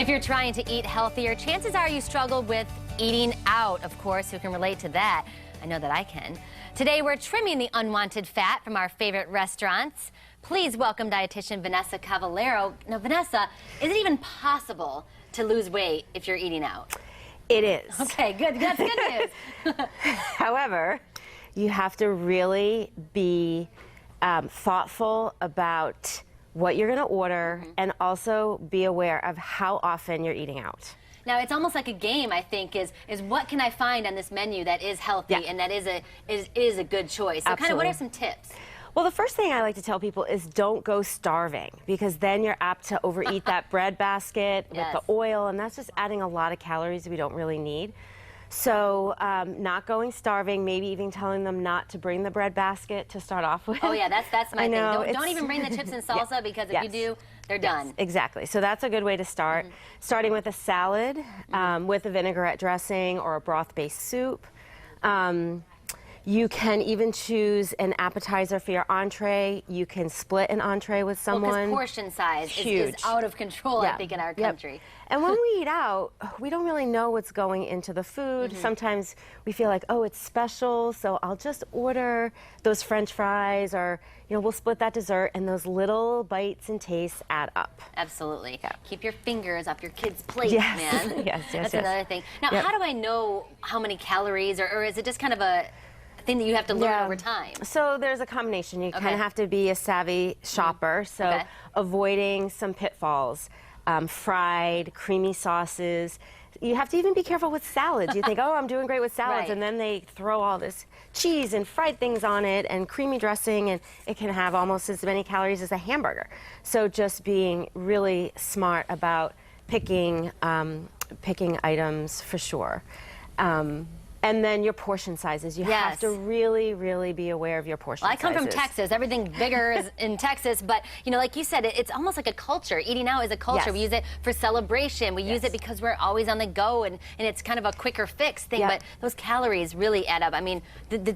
If you're trying to eat healthier, chances are you struggle with eating out. Of course, who can relate to that? I know that I can. Today, we're trimming the unwanted fat from our favorite restaurants. Please welcome dietitian Vanessa Cavallero. Now, Vanessa, is it even possible to lose weight if you're eating out? It is. Okay, good. That's good news. However, you have to really be thoughtful about what you're going to order and also be aware of how often you're eating out. Now, it's almost like a game, I think, is what can I find on this menu that is healthy and that is a good choice? So kind of what are some tips? Well, the first thing I like to tell people is don't go starving, because then you're apt to overeat that bread basket with the oil, and that's just adding a lot of calories we don't really need. So not going starving, maybe even telling them not to bring the bread basket to start off with. Oh yeah, that's my thing. Don't even bring the chips and salsa because if you do, they're done. Exactly. So that's a good way to start. Starting with a salad with a vinaigrette dressing or a broth-based soup. You can even choose an appetizer for your entree. You can split an entree with someone. Well, because portion size is out of control, I think, in our country. And when we eat out, we don't really know what's going into the food. Sometimes we feel like, oh, it's special, so I'll just order those French fries, or we'll split that dessert, and those little bites and tastes add up. Absolutely. Keep your fingers off your kids' plate, man. That's another thing. Now, how do I know how many calories, or is it just kind of a thing that you have to learn over time? So there's a combination. You kind of have to be a savvy shopper, so avoiding some pitfalls. Fried, creamy sauces. You have to even be careful with salads. You think, oh, I'm doing great with salads, and then they throw all this cheese and fried things on it and creamy dressing, and it can have almost as many calories as a hamburger. So just being really smart about picking items for sure. And then your portion sizes. You have to really, really be aware of your portion sizes. I come from Texas. Everything bigger is in Texas. But, like you said, it's almost like a culture. Eating out is a culture. We use it for celebration. We use it because we're always on the go, and it's kind of a quicker fix thing. But those calories really add up. I mean,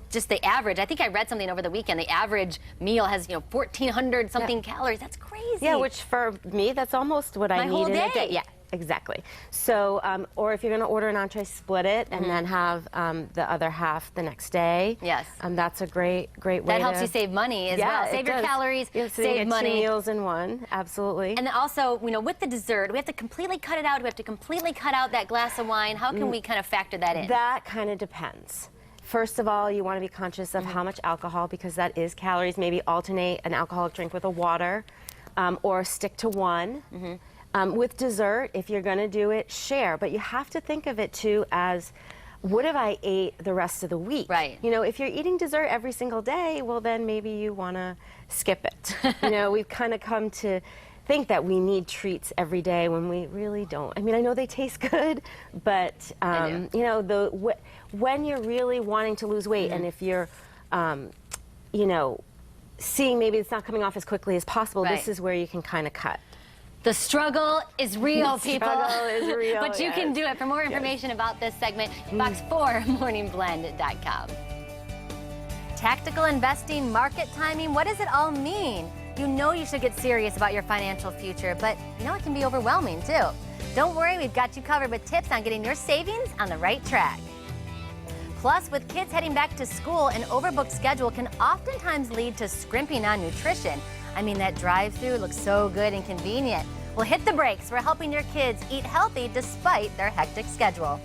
just the average. I think I read something over the weekend. The average meal has, 1,400 something calories. That's crazy. Yeah, which for me, that's almost what I need in a day. Yeah. Exactly. So, or if you're going to order an entree, split it and then have the other half the next day. Yes. That's a great way. That helps you save money as well. Save your calories, save money. 2 meals in one. Absolutely. And then also, with the dessert, we have to completely cut it out. We have to completely cut out that glass of wine. How can we kind of factor that in? That kind of depends. First of all, you want to be conscious of how much alcohol, because that is calories. Maybe alternate an alcoholic drink with a water, or stick to one. With dessert, if you're going to do it, share. But you have to think of it, too, as what if I ate the rest of the week? Right. If you're eating dessert every single day, well, then maybe you want to skip it. We've kind of come to think that we need treats every day when we really don't. I mean, I know they taste good, but, when you're really wanting to lose weight, and if you're, seeing maybe it's not coming off as quickly as possible, this is where you can kind of cut. The struggle is real, people. The struggle is real, But you can do it. For more information about this segment, box4morningblend.com. Tactical investing, market timing, what does it all mean? You should get serious about your financial future, but it can be overwhelming too. Don't worry, we've got you covered with tips on getting your savings on the right track. Plus, with kids heading back to school, an overbooked schedule can oftentimes lead to scrimping on nutrition. I mean, that drive-through looks so good and convenient. Well, hit the brakes. We're helping your kids eat healthy despite their hectic schedule.